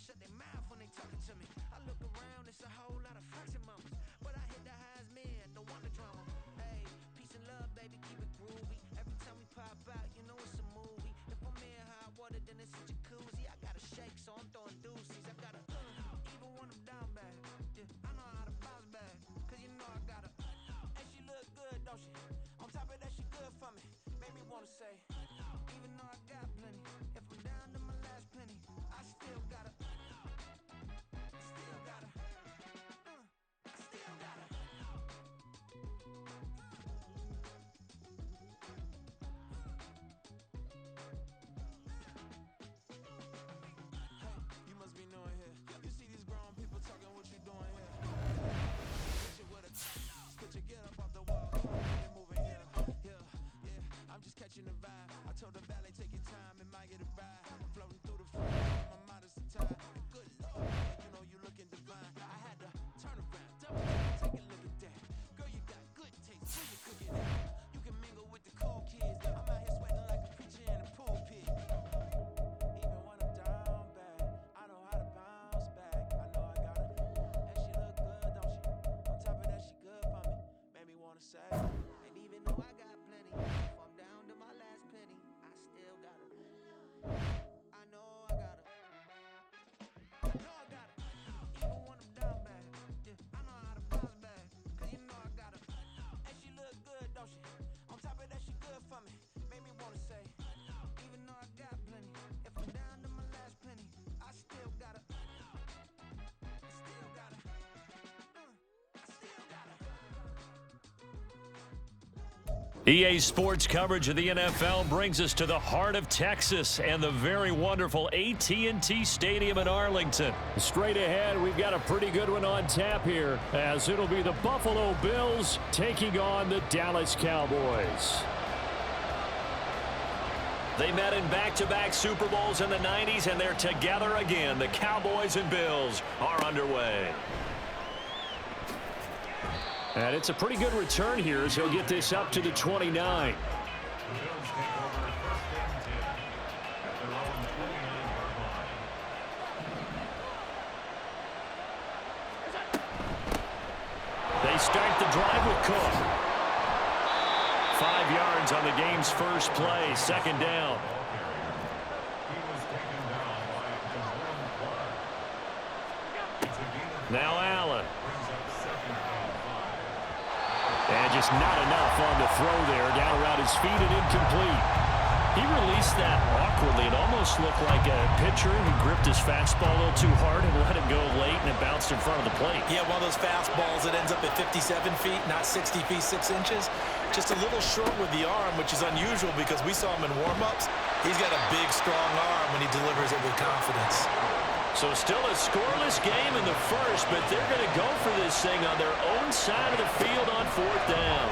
shut their mouth when they talking to me. I look around, it's a whole lot of flexing mamas, but I hit the highs, man, don't want the drama. Hey, peace and love, baby, keep it groovy. Every time we pop out, you know it's a movie. If I'm in hot water, then it's a jacuzzi. I got a shake, so I'm throwing deuces. I got a even when I'm down bad. Yeah, I know how to bounce back, cause you know I got a and she look good, don't she? On top of that, she good for me. Made me wanna say, even though I got plenty, if I'm down to my last penny, I still gotta, still gotta, still gotta. Hey, you must be knowing here. You see these grown people talking, what you doing here? Put your get up off the wall, moving here, yeah. I'm just catching the vibe. I told the valet take your time, it might get a ride. Floating through the front, my mind is tired. Good Lord, you know you looking divine. I had to turn around, double check, take a look at that. Girl, you got good taste, where you cooking at? You can mingle with the cool kids. I'm out here sweating like a preacher in a pool pit. Even when I'm down bad, I know how to bounce back. I know I got it, and she look good, don't she? On top of that, she good for me. Made me wanna say, and even though I got plenty, if I'm down to my last penny, I still got it. I know I got it. I know I got it. Even when I'm down bad, yeah, I know how to bounce back, cause you know I got it. And she look good, don't she? On top of that, she good for me. Made me wanna say, even though I got plenty, if I'm down to my last penny, I still got it. I still got it. I still got it. EA Sports coverage of the NFL brings us to the heart of Texas and the very wonderful AT&T Stadium in Arlington. Straight ahead, we've got a pretty good one on tap here, as it'll be the Buffalo Bills taking on the Dallas Cowboys. They met in back-to-back Super Bowls in the 90s, and they're together again. The Cowboys and Bills are underway. And it's a pretty good return here as he'll get this up to the 29. They start the drive with Cook. 5 yards on the game's first play, second down. Now Allen. And just not enough on the throw there, down around his feet and incomplete. He released that awkwardly. It almost looked like a pitcher who gripped his fastball a little too hard and let it go late, and it bounced in front of the plate. Yeah, one of those fastballs that ends up at 57 feet, not 60 feet, 6 inches. Just a little short with the arm, which is unusual because we saw him in warm-ups. He's got a big, strong arm when he delivers it with confidence. So still a scoreless game in the first, but they're going to go for this thing on their own side of the field on fourth down.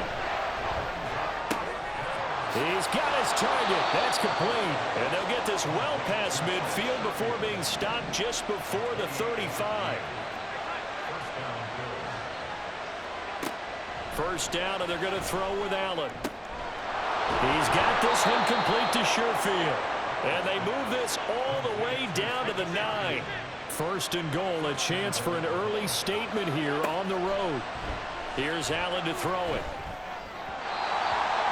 He's got his target. That's complete. And they'll get this well past midfield before being stopped just before the 35. First down, and they're going to throw with Allen. He's got this one complete to Sherfield. And they move this all the way down to the 9. First and goal, a chance for an early statement here on the road. Here's Allen to throw it.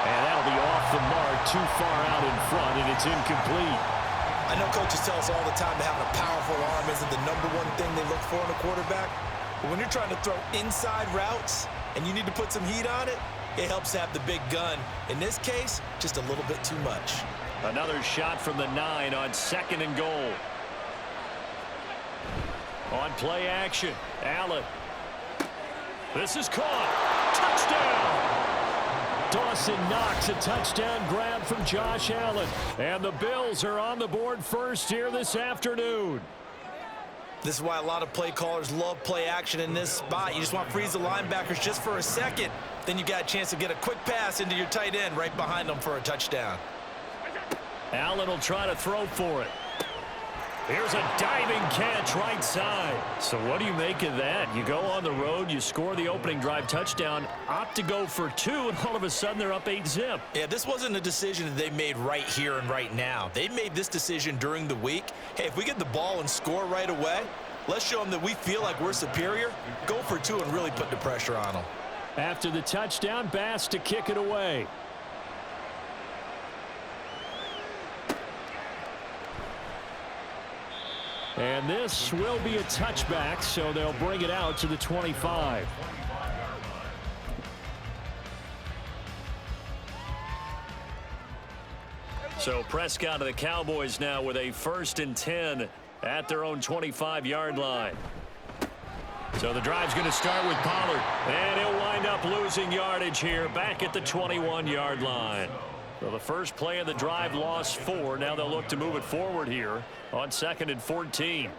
And that'll be off the mark, too far out in front, and it's incomplete. I know coaches tell us all the time that having a powerful arm isn't the #1 thing they look for in a quarterback. But when you're trying to throw inside routes and you need to put some heat on it, it helps to have the big gun. In this case, just a little bit too much. Another shot from the 9 on second and goal. On play action, Allen. This is caught. Touchdown! Dawson Knox, a touchdown grab from Josh Allen. And the Bills are on the board first here this afternoon. This is why a lot of play callers love play action in this spot. You just want to freeze the linebackers just for a second. Then you got a chance to get a quick pass into your tight end right behind them for a touchdown. Allen will try to throw for it. Here's a diving catch right side. So what do you make of that? You go on the road, you score the opening drive touchdown, opt to go for 2, and all of a sudden they're up 8-zip. Yeah, this wasn't a decision that they made right here and right now. They made this decision during the week. Hey, if we get the ball and score right away, let's show them that we feel like we're superior. Go for 2 and really put the pressure on them. After the touchdown, Bass to kick it away. And this will be a touchback, so they'll bring it out to the 25. So Prescott of the Cowboys now with a 1st and 10 at their own 25-yard line. So the drive's going to start with Pollard, and he'll wind up losing yardage here back at the 21-yard line. So the first play of the drive lost 4. Now they'll look to move it forward here on 2nd and 14.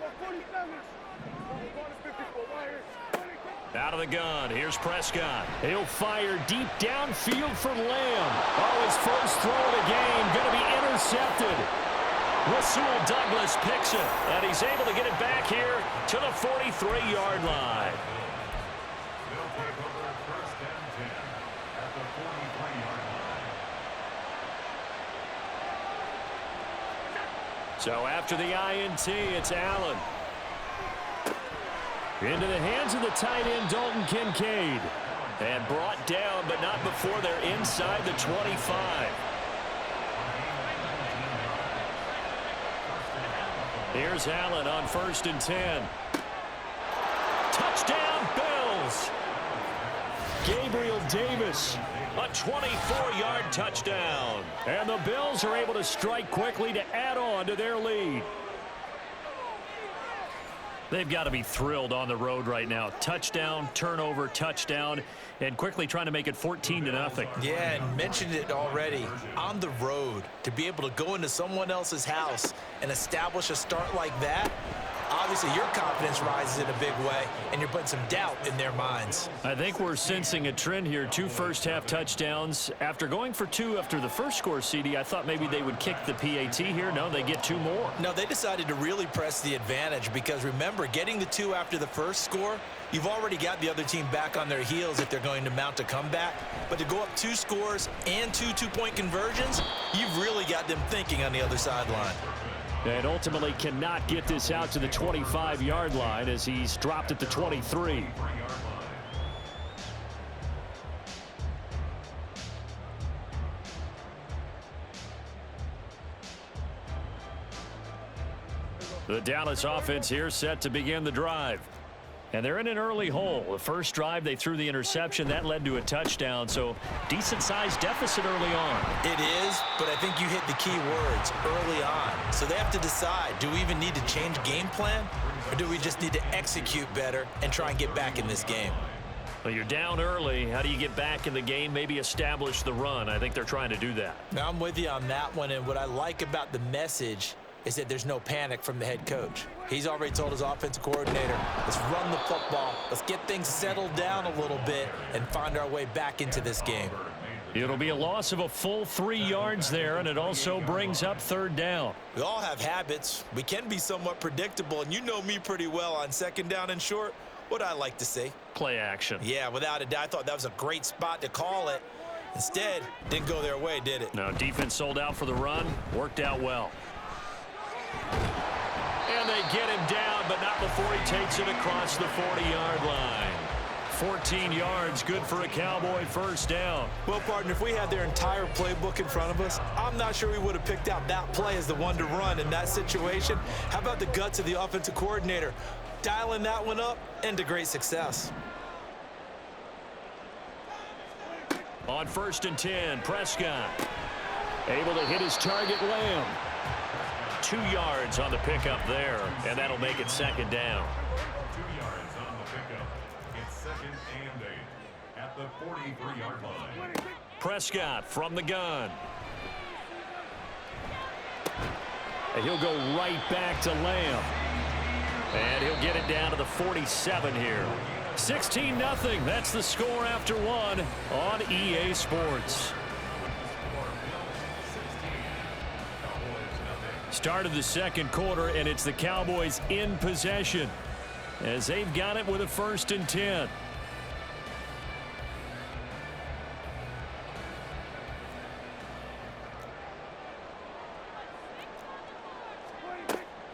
Out of the gun, here's Prescott. He'll fire deep downfield for Lamb. Oh, his first throw of the game going to be intercepted. Rasul Douglas picks it, and he's able to get it back here to the 43-yard line. So after the INT, it's Allen. Into the hands of the tight end, Dalton Kincaid. And brought down, but not before they're inside the 25. Here's Allen on 1st and 10. Touchdown, Bills! Gabriel Davis, a 24-yard touchdown. And the Bills are able to strike quickly to add on to their lead. They've got to be thrilled on the road right now. Touchdown, turnover, touchdown, and quickly trying to make it 14-0. Yeah, and mentioned it already. On the road, to be able to go into someone else's house and establish a start like that, obviously your confidence rises in a big way, and you're putting some doubt in their minds. I think we're sensing a trend here. 2 first-half touchdowns. After going for 2 after the first score, CD, I thought maybe they would kick the PAT here. No, they get 2 more. No, they decided to really press the advantage because, remember, getting the 2 after the first score, you've already got the other team back on their heels if they're going to mount a comeback. But to go up 2 scores and 2 two-point conversions, you've really got them thinking on the other sideline. And ultimately cannot get this out to the 25-yard line as he's dropped at the 23. The Dallas offense here set to begin the drive. And they're in an early hole. The first drive, they threw the interception. That led to a touchdown, so decent-sized deficit early on. It is, but I think you hit the key words, early on. So they have to decide, do we even need to change game plan, or do we just need to execute better and try and get back in this game? Well, you're down early. How do you get back in the game, maybe establish the run? I think they're trying to do that. Now, I'm with you on that one, and what I like about the message is that there's no panic from the head coach. He's already told his offensive coordinator, let's run the football, let's get things settled down a little bit and find our way back into this game. It'll be a loss of a full 3 yards there, and it also brings up 3rd down. We all have habits. We can be somewhat predictable, and you know me pretty well on 2nd down and short. What I like to see? Play action. Yeah, without a doubt. I thought that was a great spot to call it. Instead, didn't go their way, did it? No, defense sold out for the run. Worked out well. And they get him down, but not before he takes it across the 40-yard line. 14 yards, good for a Cowboy 1st down. Well, partner, if we had their entire playbook in front of us, I'm not sure we would have picked out that play as the one to run in that situation. How about the guts of the offensive coordinator? Dialing that one up into great success. On 1st and 10, Prescott able to hit his target, Lamb. 2 yards on the pickup there, and that'll make it 2nd down. 2 yards on the pickup. It's 2nd and 8 at the 43-yard line. Prescott from the gun. And he'll go right back to Lamb. And he'll get it down to the 47 here. 16-0. That's the score after 1 on EA Sports. Start of the second quarter, and it's the Cowboys in possession as they've got it with a 1st and 10.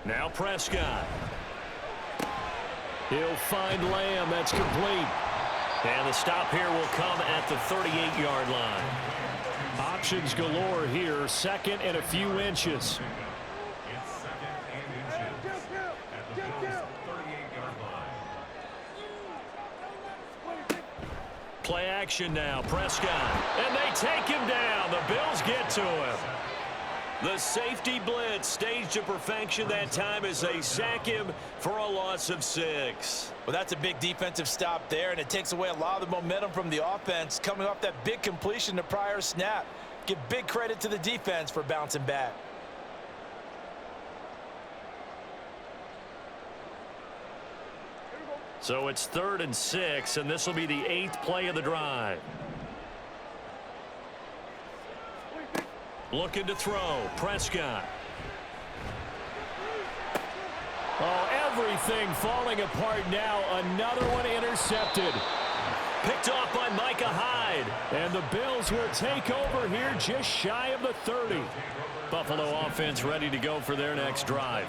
Now Prescott. He'll find Lamb. That's complete. And the stop here will come at the 38-yard line. Options galore here. 2nd and a few inches. It's 2nd and inches at the Bills' 38-yard line. Play action now. Prescott. And they take him down. The Bills get to him. The safety blitz staged to perfection that time as they sack him for a loss of 6. Well, that's a big defensive stop there, and it takes away a lot of the momentum from the offense coming off that big completion the prior snap. Give big credit to the defense for bouncing back. So it's 3rd and 6, and this will be the 8th play of the drive. Looking to throw. Prescott. Oh, everything falling apart now. Another one intercepted. Picked off by Micah Hyde. And the Bills will take over here just shy of the 30. Buffalo offense ready to go for their next drive.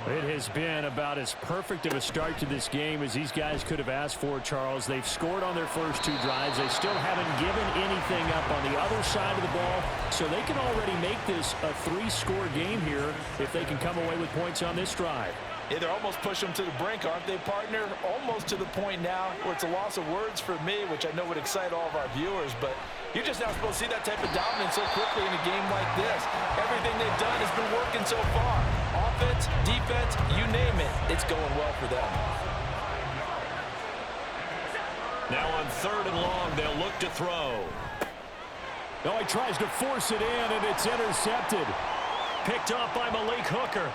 It has been about as perfect of a start to this game as these guys could have asked for, Charles. They've scored on their first 2 drives. They still haven't given anything up on the other side of the ball, so they can already make this a 3-score game here if they can come away with points on this drive. Yeah, they're almost pushing them to the brink, aren't they, partner? Almost to the point now where it's a loss of words for me, which I know would excite all of our viewers, but you're just not supposed to see that type of dominance so quickly in a game like this. Everything they've done has been working so far. Offense, defense, you name it, it's going well for them. Now on 3rd and long, they'll look to throw. Oh, he tries to force it in, and it's intercepted. Picked off by Malik Hooker.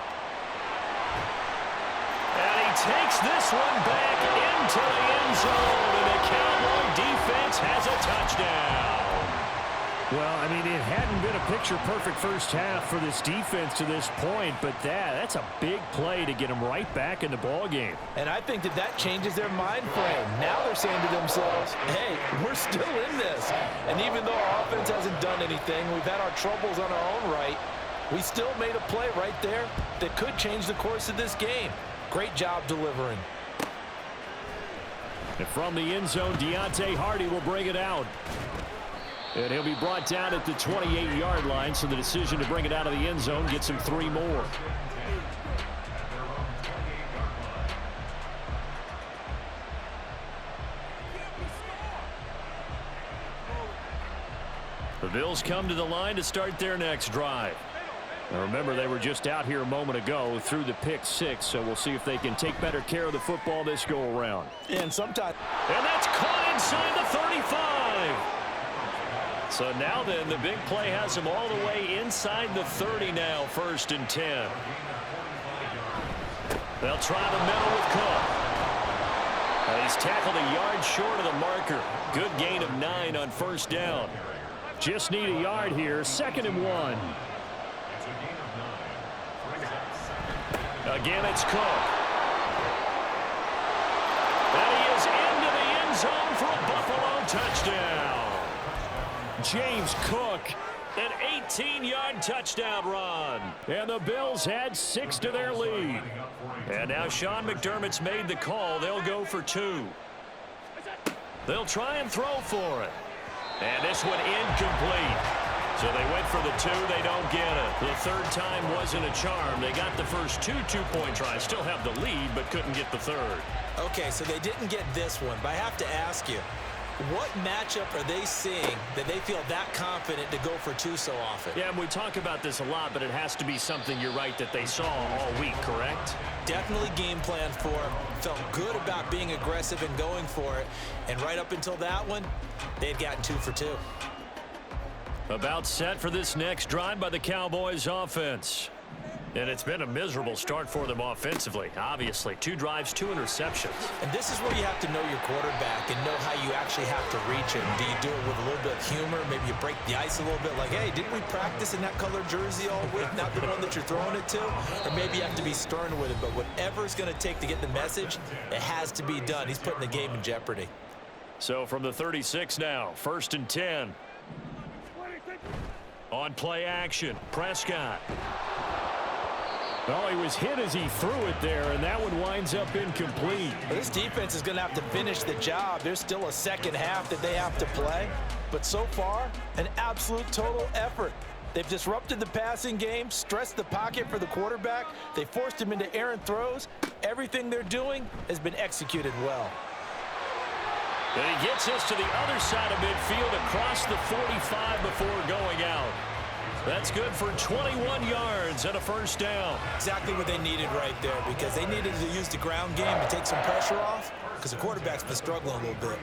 And he takes this one back into the end zone, and the Cowboy defense has a touchdown. Well, I mean, it hadn't been a picture-perfect first half for this defense to this point, but that's a big play to get them right back in the ballgame. And I think that changes their mind frame. Now they're saying to themselves, hey, we're still in this. And even though our offense hasn't done anything, we've had our troubles on our own right, we still made a play right there that could change the course of this game. Great job delivering. And from the end zone, Deontay Hardy will bring it out. And he'll be brought down at the 28-yard line, so the decision to bring it out of the end zone gets him 3 more. The Bills come to the line to start their next drive. Now remember, they were just out here a moment ago through the pick 6, so we'll see if they can take better care of the football this go-around. And sometimes... And that's caught inside the 35. So now then, the big play has him all the way inside the 30 now, 1st and 10. They'll try the middle with Cook. He's tackled a yard short of the marker. Good gain of 9 on 1st down. Just need a yard here, 2nd and 1. Again, it's Cook. And he is into the end zone for a Buffalo touchdown. James Cook. An 18-yard touchdown run. And the Bills add 6 to their lead. And now Sean McDermott's made the call. They'll go for 2. They'll try and throw for it. And this one incomplete. So they went for the 2. They don't get it. The 3rd time wasn't a charm. They got the first 2 two-point tries. Still have the lead, but couldn't get the 3rd. Okay, so they didn't get this one, but I have to ask you, what matchup are they seeing that they feel that confident to go for 2 so often? Yeah, and we talk about this a lot, but it has to be something, you're right, that they saw all week, correct? Definitely game plan for them. Felt good about being aggressive and going for it. And right up until that one, they had gotten 2 for 2. About set for this next drive by the Cowboys offense. And it's been a miserable start for them offensively. Obviously, 2 drives, 2 interceptions. And this is where you have to know your quarterback and know how you actually have to reach him. Do you do it with a little bit of humor? Maybe you break the ice a little bit like, hey, didn't we practice in that color jersey all week? Not the one that you're throwing it to? Or maybe you have to be stern with it. But whatever it's going to take to get the message, it has to be done. He's putting the game in jeopardy. So from the 36 now, 1st and 10. On play action, Prescott. Well, he was hit as he threw it there, and that one winds up incomplete. This defense is going to have to finish the job. There's still a second half that they have to play. But so far, an absolute total effort. They've disrupted the passing game, stressed the pocket for the quarterback. They forced him into errant throws. Everything they're doing has been executed well. And he gets us to the other side of midfield across the 45 before going out. That's good for 21 yards and a 1st down. Exactly what they needed right there, because they needed to use the ground game to take some pressure off, because the quarterback's been struggling a little bit.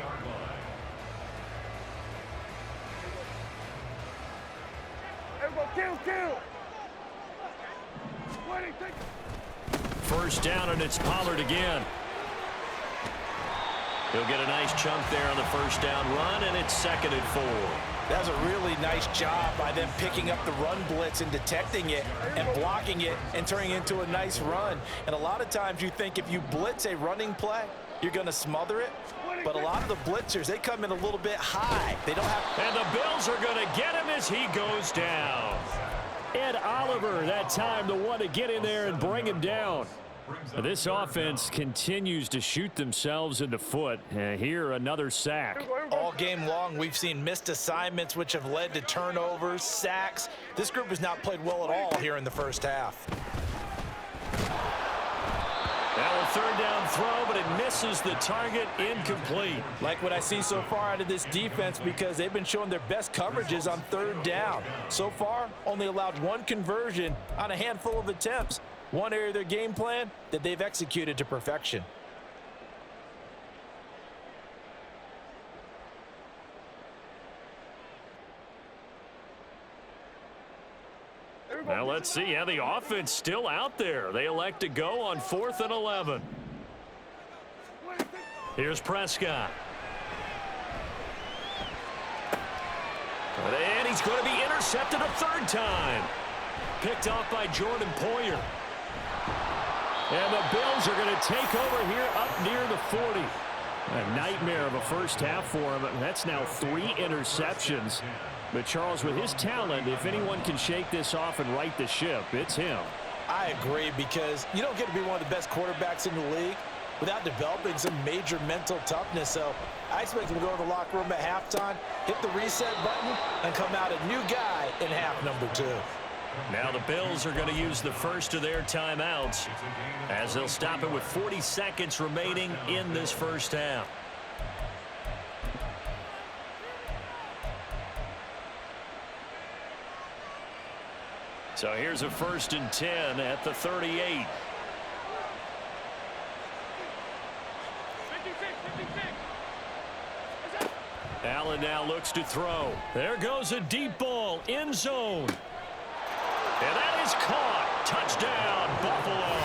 First down, and it's Pollard again. He'll get a nice chunk there on the 1st down run, and it's 2nd and 4. That was a really nice job by them picking up the run blitz and detecting it and blocking it and turning it into a nice run. And a lot of times you think if you blitz a running play, you're going to smother it. But a lot of the blitzers, they come in a little bit high. They don't have... And the Bills are going to get him as he goes down. Ed Oliver, that time, the one to get in there and bring him down. This offense continues to shoot themselves in the foot. Here, another sack. All game long, we've seen missed assignments, which have led to turnovers, sacks. This group has not played well at all here in the 1st half. Now a 3rd down throw, but it misses the target, incomplete. Like what I see so far out of this defense, because they've been showing their best coverages on 3rd down. So far, only allowed 1 conversion on a handful of attempts. One area of their game plan that they've executed to perfection. Now let's see how the offense still out there. They elect to go on 4th and 11. Here's Prescott. And he's going to be intercepted a 3rd time. Picked off by Jordan Poyer. And the Bills are going to take over here up near the 40. A nightmare of a 1st half for him. That's now 3 interceptions. But Charles, with his talent, if anyone can shake this off and right the ship, it's him. I agree, because you don't get to be one of the best quarterbacks in the league without developing some major mental toughness. So I expect him to go to the locker room at halftime, hit the reset button, and come out a new guy in half number 2. Now the Bills are going to use the first of their timeouts as they'll stop it with 40 seconds remaining in this 1st half. So here's a 1st and 10 at the 38. Allen now looks to throw. There goes a deep ball, end zone. And that is caught. Touchdown, Buffalo.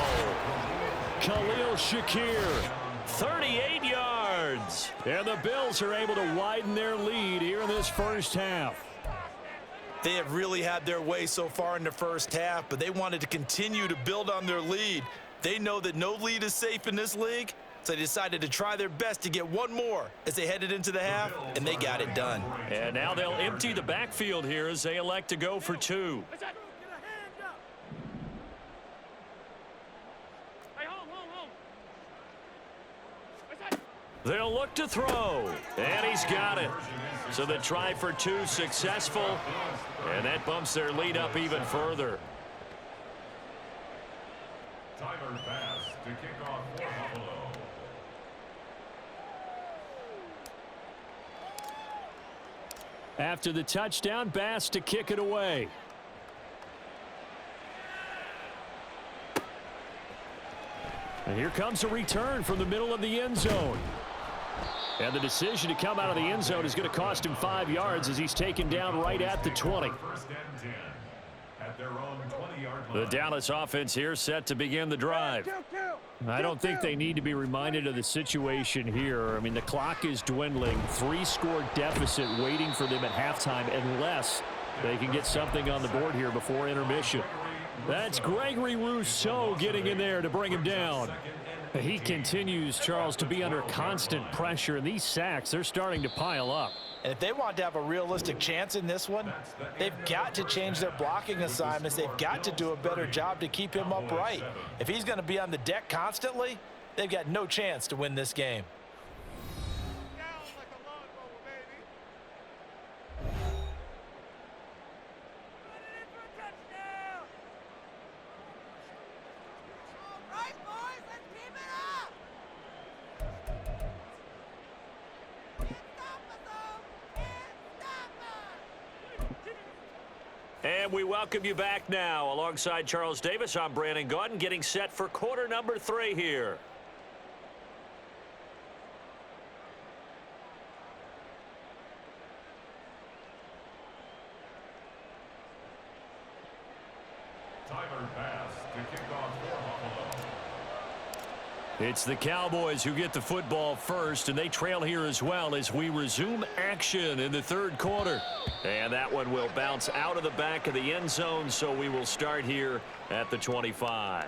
Khalil Shakir. 38 yards. And the Bills are able to widen their lead here in this 1st half. They have really had their way so far in the 1st half, but they wanted to continue to build on their lead. They know that no lead is safe in this league, so they decided to try their best to get one more as they headed into the half, and they got it done. And now they'll empty the backfield here as they elect to go for 2. They'll look to throw, and he's got it. So the try for 2 successful, and that bumps their lead up even further. Tyler Bass to kick off for Buffalo. After the touchdown, Bass to kick it away. And here comes a return from the middle of the end zone. And the decision to come out of the end zone is going to cost him 5 yards as he's taken down right at the 20. 1st and 10. at their own 20-yard line. The Dallas offense here set to begin the drive. I don't think they need to be reminded of the situation here. I mean, the clock is dwindling. 3-score deficit waiting for them at halftime unless they can get something on the board here before intermission. That's Gregory Rousseau getting in there to bring him down. He continues, Charles, to be under constant pressure, and these sacks, they're starting to pile up. And if they want to have a realistic chance in this one, they've got to change their blocking assignments. They've got to do a better job to keep him upright. If he's going to be on the deck constantly, they've got no chance to win this game. And we welcome you back now. Alongside Charles Davis, I'm Brandon Gaudin, getting set for quarter number 3 here. Tyler Bass to kick off for Buffalo. It's the Cowboys who get the football first, and they trail here as well as we resume action in the third quarter. And that one will bounce out of the back of the end zone, so we will start here at the 25.